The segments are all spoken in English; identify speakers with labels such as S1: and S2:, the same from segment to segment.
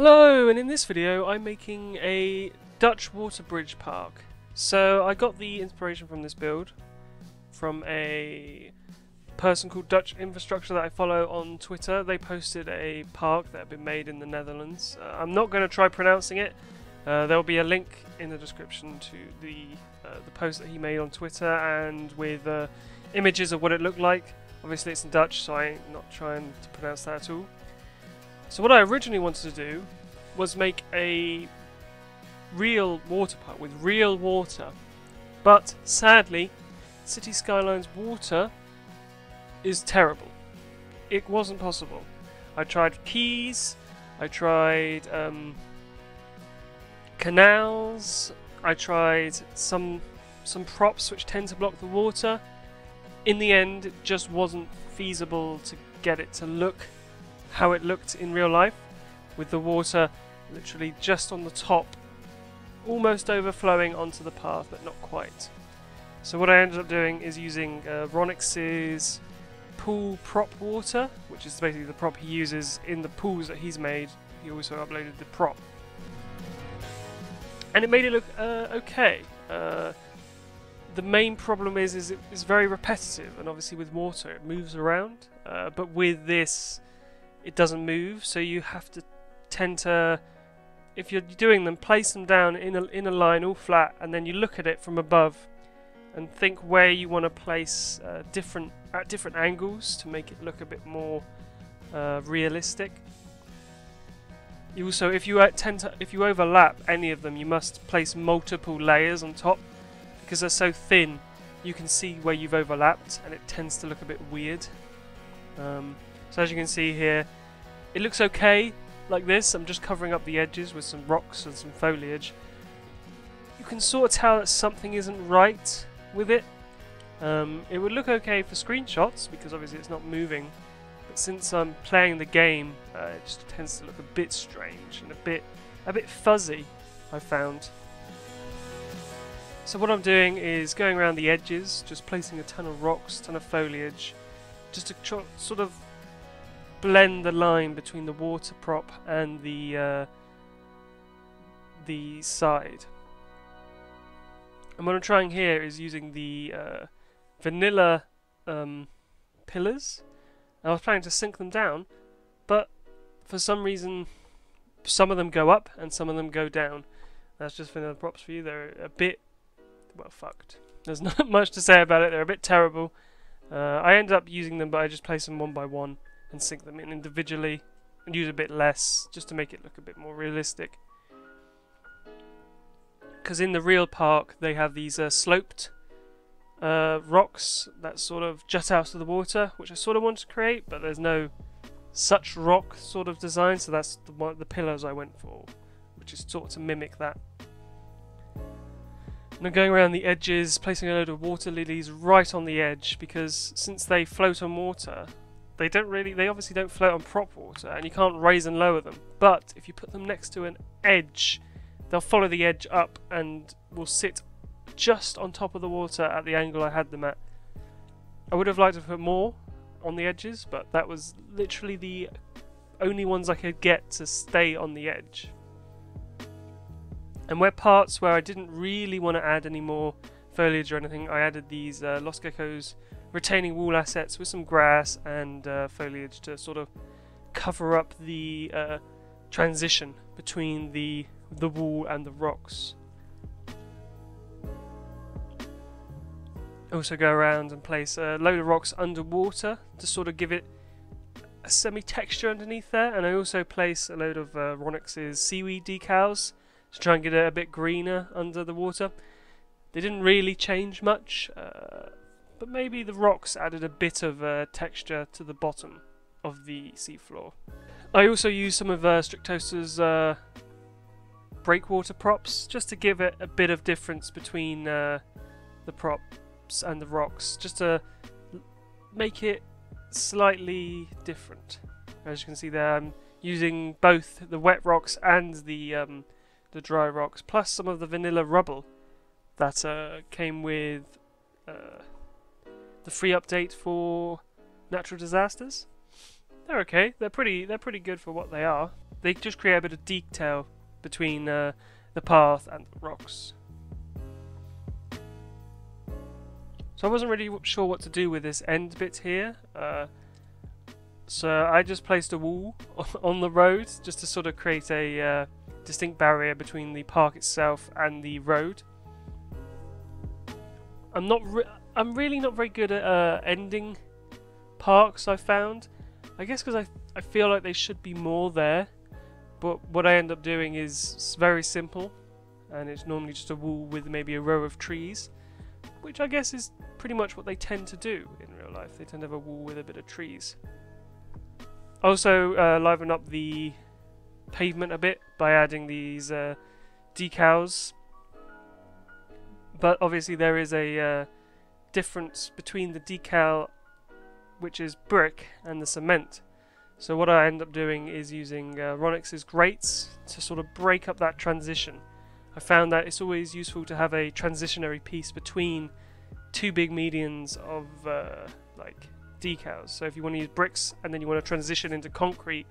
S1: Hello, and in this video I'm making a Dutch water bridge park. So I got the inspiration from this build from a person called Dutch Infrastructure that I follow on Twitter. They posted a park that had been made in the Netherlands. I'm not going to try pronouncing it. There will be a link in the description to the post that he made on Twitter and with images of what it looked like. Obviously it's in Dutch, so I'm not trying to pronounce that at all. So what I originally wanted to do was make a real water park with real water, but sadly City Skylines water is terrible. It wasn't possible. I tried quays, I tried canals, I tried some props which tend to block the water. In the end it just wasn't feasible to get it to look how it looked in real life, with the water literally just on the top, almost overflowing onto the path, but not quite. So what I ended up doing is using Ronix's pool prop water, which is basically the prop he uses in the pools that he's made. He also uploaded the prop. And it made it look okay. The main problem is it's very repetitive, and obviously with water it moves around, but with this it doesn't move, so you have to tend to, if you're doing them, place them down in a line all flat, and then you look at it from above and think where you want to place at different angles to make it look a bit more realistic. You also, if you overlap any of them, you must place multiple layers on top, because they're so thin you can see where you've overlapped and it tends to look a bit weird. So as you can see here, it looks okay like this. I'm just covering up the edges with some rocks and some foliage. You can sort of tell that something isn't right with it. It would look okay for screenshots because obviously it's not moving, but since I'm playing the game, it just tends to look a bit strange and a bit fuzzy, I found. So what I'm doing is going around the edges, just placing a ton of rocks, ton of foliage, just to sort of blend the line between the water prop and the side. And what I'm trying here is using the vanilla pillars. I was planning to sink them down, but for some reason some of them go up and some of them go down. That's just vanilla props for you. They're a bit, well, fucked. There's not much to say about it. They're a bit terrible. I ended up using them, but I just placed them one by one and sink them in individually and use a bit less just to make it look a bit more realistic. Because in the real park they have these sloped rocks that sort of jut out of the water, which I sort of wanted to create, but there's no such rock sort of design, so that's the pillars I went for, which is sort of to mimic that. And I'm going around the edges, placing a load of water lilies right on the edge, because since they float on water, they obviously don't float on prop water, and you can't raise and lower them. But if you put them next to an edge, they'll follow the edge up and will sit just on top of the water at the angle I had them at. I would have liked to put more on the edges, but that was literally the only ones I could get to stay on the edge. And where parts where I didn't really want to add any more foliage or anything, I added these Lost Gecko's retaining wall assets with some grass and foliage to sort of cover up the transition between the wall and the rocks. Also go around and place a load of rocks underwater to sort of give it a semi-texture underneath there, and I also place a load of Ronix's seaweed decals to try and get it a bit greener under the water. They didn't really change much, but maybe the rocks added a bit of texture to the bottom of the seafloor. I also used some of Strictosa's breakwater props just to give it a bit of difference between the props and the rocks, just to make it slightly different. As you can see there, I'm using both the wet rocks and the dry rocks, plus some of the vanilla rubble that came with the free update for natural disasters. They're okay. They're pretty good for what they are. They just create a bit of detail between the path and the rocks. So I wasn't really sure what to do with this end bit here. So I just placed a wall on the road just to sort of create a distinct barrier between the park itself and the road. I'm really not very good at ending parks, I found. I guess because I feel like they should be more there. But what I end up doing is very simple. And it's normally just a wall with maybe a row of trees. Which I guess is pretty much what they tend to do in real life. They tend to have a wall with a bit of trees. Also liven up the pavement a bit by adding these decals. But obviously there is a difference between the decal, which is brick, and the cement. So what I end up doing is using Ronix's grates to sort of break up that transition. I found that it's always useful to have a transitionary piece between two big medians of like decals. So if you want to use bricks and then you want to transition into concrete,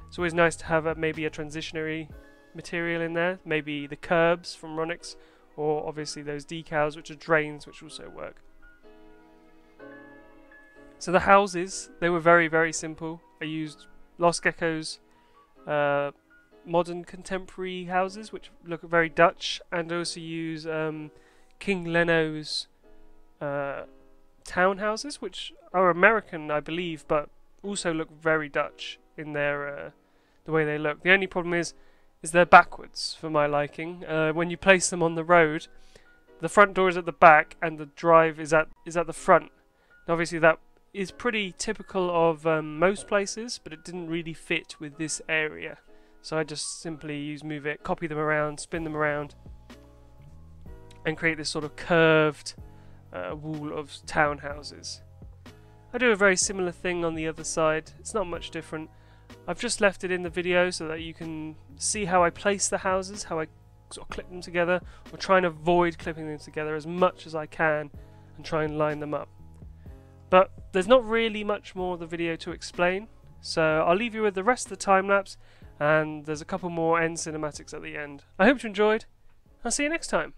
S1: it's always nice to have maybe a transitionary material in there, maybe the curbs from Ronix, or obviously those decals which are drains, which also work. So the houses, they were very simple. I used Lost Gecko's modern contemporary houses, which look very Dutch, and also use King Leno's townhouses, which are American, I believe, but also look very Dutch in their the way they look. The only problem is they're backwards for my liking. When you place them on the road, the front door is at the back and the drive is at the front. And obviously that is pretty typical of most places, but it didn't really fit with this area. So I just simply move it, copy them around, spin them around, and create this sort of curved wall of townhouses. I do a very similar thing on the other side. It's not much different. I've just left it in the video so that you can see how I place the houses, how I sort of clip them together, or try and avoid clipping them together as much as I can and try and line them up. But there's not really much more of the video to explain, so I'll leave you with the rest of the time-lapse, and there's a couple more end cinematics at the end. I hope you enjoyed. I'll see you next time.